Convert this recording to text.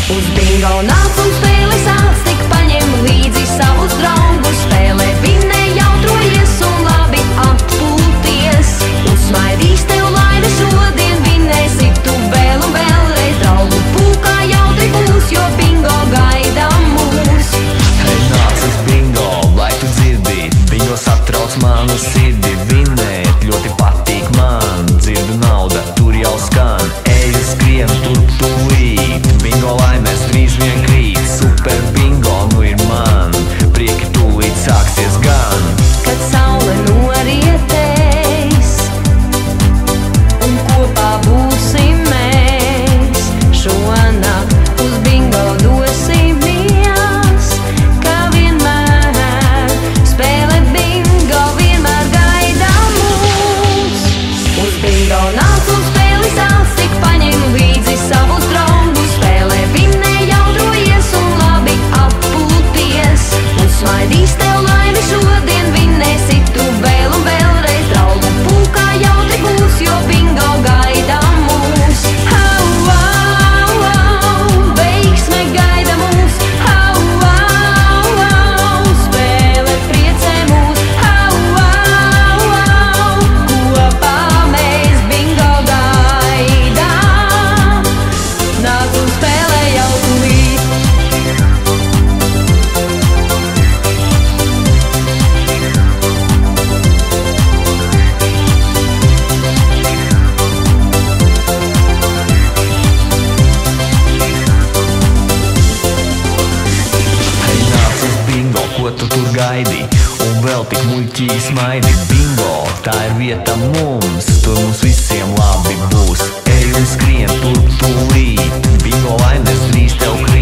Uz bingo nāc un spēli sāc, tik paņem līdzi savus draugus. Spēlē vinē jautrojies un labi atpūties. Uzsmaidīs tev laime šodien, vinēsi tu vēl un vēlreiz. Draugu pulkā jautri būs, jo bingo gaida mūs. Hei, nāc uz bingo, lai tu dzirdi, bingo satrauc manu sirdi. Vinēt ļoti patīk man, dzirdu nauda, tur jau skan. Eju skrien turp tūlīt, bingo laimēs drīz vien krīt. Super bingo nu ir man, prieki tūlīt sāksies gan. Kad saule norietēs un kopā būsim mēs, šonakt uz bingo dosimies, kā vienmēr. Spēle bingo vienmēr gaida mūs. Uz bingo nāc un spēli sāc, tik paņem līdzi savus draugus. Spēlē vinē jautrojies un labi atpūties. Uzsmaidīs tev laimi šodien, vinēsi tu vēl un vēlreiz. Draugu pulkā jautri būs, jo bingo gaida mūs. Au, au, au, veiksme gaida mūs. Au, au, au, spēle priecē mūs. Au, au, au, kopā mēs bingo gaidām. Nāc un spēlē jau tūlīt. Hei, nāc uz bingo, ko tu tur gaidi? Un vēl tik muļķīgi smaidi. Bingo, tā ir vieta mums, tur mums visiem labi būs. Ej un skrien turp tūlīt, bingo laimēs drīz tev krīt.